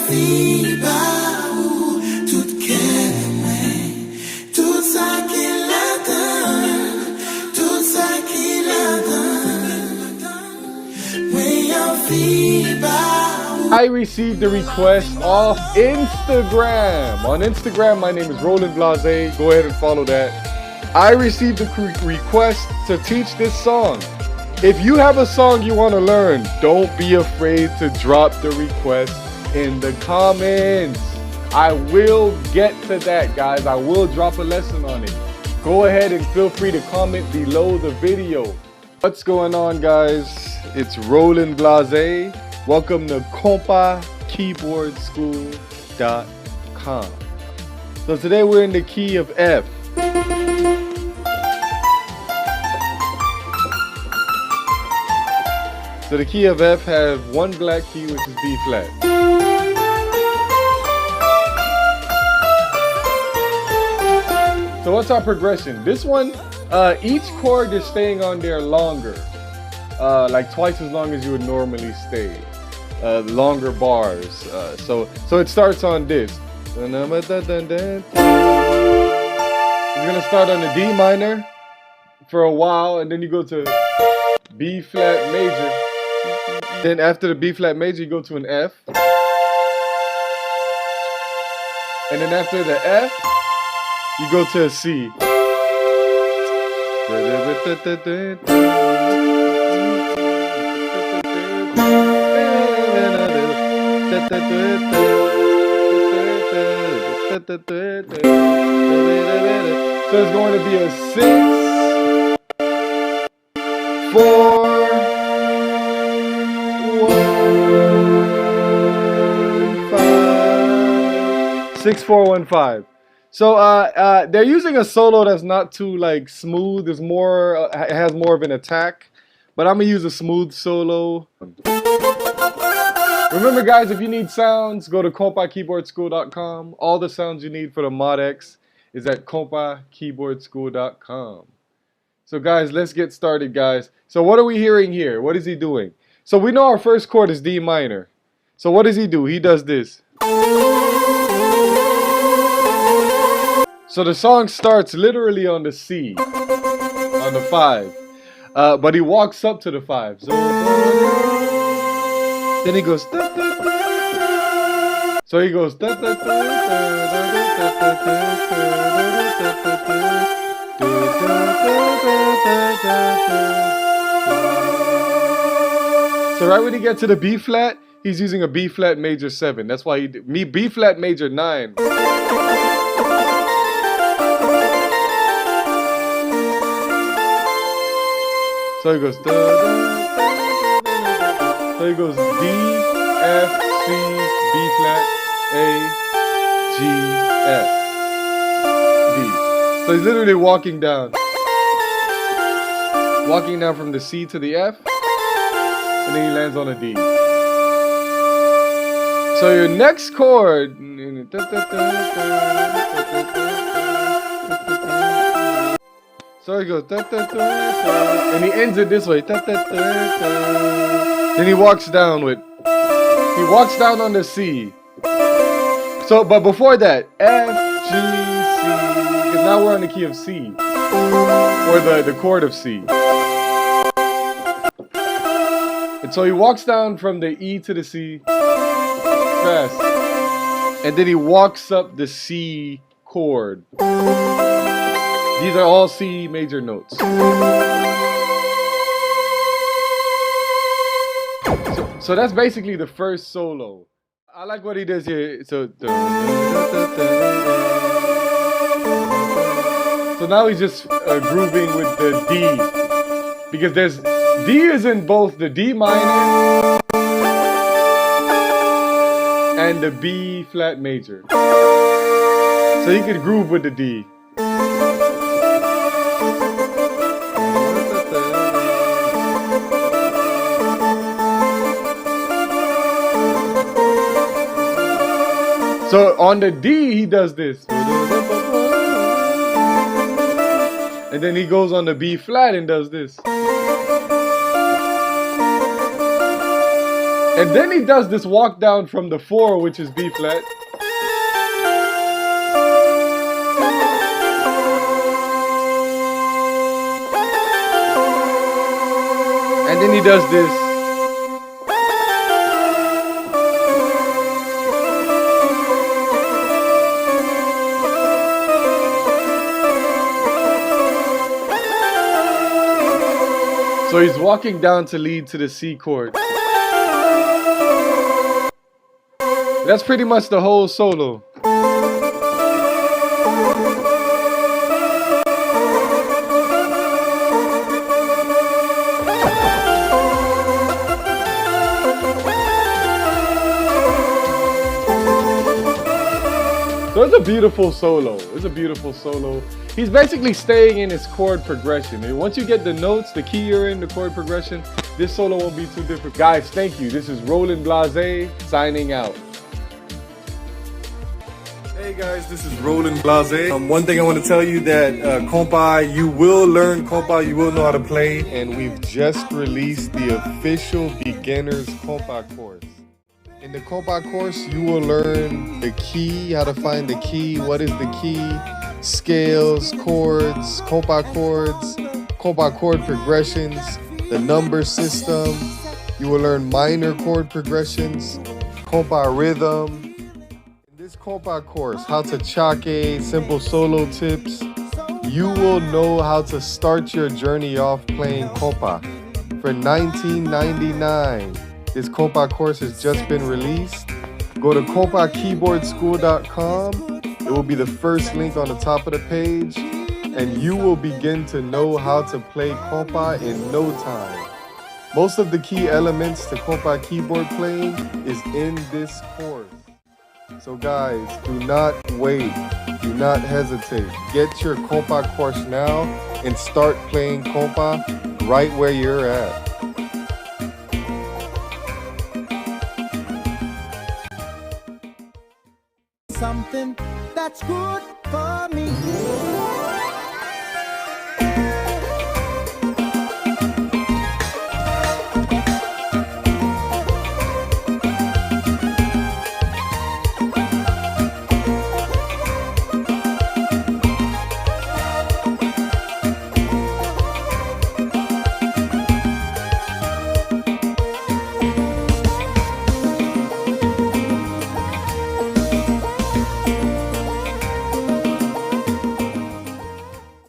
fille pas où tout qu'aimait, tout ça qu'il a donné, tout ça qu'il a donné. Oui, en fille pas. I received a request off Instagram. On Instagram, my name is Roland Blase. Go ahead and follow that. I received a request to teach this song. If you have a song you want to learn, don't be afraid to drop the request in the comments. I will get to that, guys. I will drop a lesson on it. Go ahead and feel free to comment below the video. What's going on, guys? It's Roland Blase. Welcome to Kompa KeyboardSchool.com. So today we're in the key of F. So the key of F has one black key, which is B flat. So what's our progression? This one, each chord is staying on there longer, like twice as long as you would normally stay. Longer bars. So it starts on this. It's gonna start on the D minor for a while, and then you go to B flat major. Then after the B flat major, you go to an F. And then after the F, you go to a C. So it's going to be a 6, 4, 6, 4, 1, 5. So they're using a solo that's not too like smooth. It's more, it has more of an attack. But I'm gonna use a smooth solo. Remember, guys, if you need sounds, go to KompaKeyboardSchool.com. All the sounds you need for the Mod X is at KompaKeyboardSchool.com. So, guys, let's get started, guys. So, what are we hearing here? What is he doing? So, we know our first chord is D minor. So, what does he do? He does this. So, the song starts literally on the C, on the 5. But he walks up to the 5. So, then he goes. So he goes. So right when he gets to the B flat, he's using a B flat major 7. That's why B flat major 9. So he goes. So he goes D, F, C, B flat, A, G, F, D. So he's literally walking down from the C to the F, and then he lands on a D. So your next chord, so he goes, and he ends it this way. Then he walks down on the C. So, but before that, F, G, C, because now we're on the key of C, or the chord of C. And so he walks down from the E to the C fast, and then he walks up the C chord. These are all C major notes. So that's basically the first solo. I like what he does here. So now he's just grooving with the D, because D is in both the D minor and the B flat major. So you could groove with the D. So on the D, he does this. And then he goes on the B flat and does this. And then he does this walk down from the 4, which is B flat. And then he does this. So he's walking down to lead to the C chord. That's pretty much the whole solo. So it's a beautiful solo. It's a beautiful solo. He's basically staying in his chord progression. And once you get the notes, the key you're in, the chord progression, this solo won't be too difficult. Guys, thank you. This is Roland Blase signing out. Hey guys, this is Roland Blase. One thing I want to tell you that Kompa, you will learn Kompa, you will know how to play. And we've just released the official beginner's Kompa course. In the Kompa course, you will learn the key, how to find the key, what is the key, scales, chords, Kompa chord progressions, the number system. You will learn minor chord progressions, Kompa rhythm. In this Kompa course, how to chake, simple solo tips, you will know how to start your journey off playing Kompa for $19.99. This Kompa course has just been released. Go to kompakeyboardschool.com. It will be the first link on the top of the page, and you will begin to know how to play Kompa in no time. Most of the key elements to Kompa keyboard playing is in this course. So guys, do not wait. Do not hesitate. Get your Kompa course now and start playing Kompa right where you're at. Something that's good for me.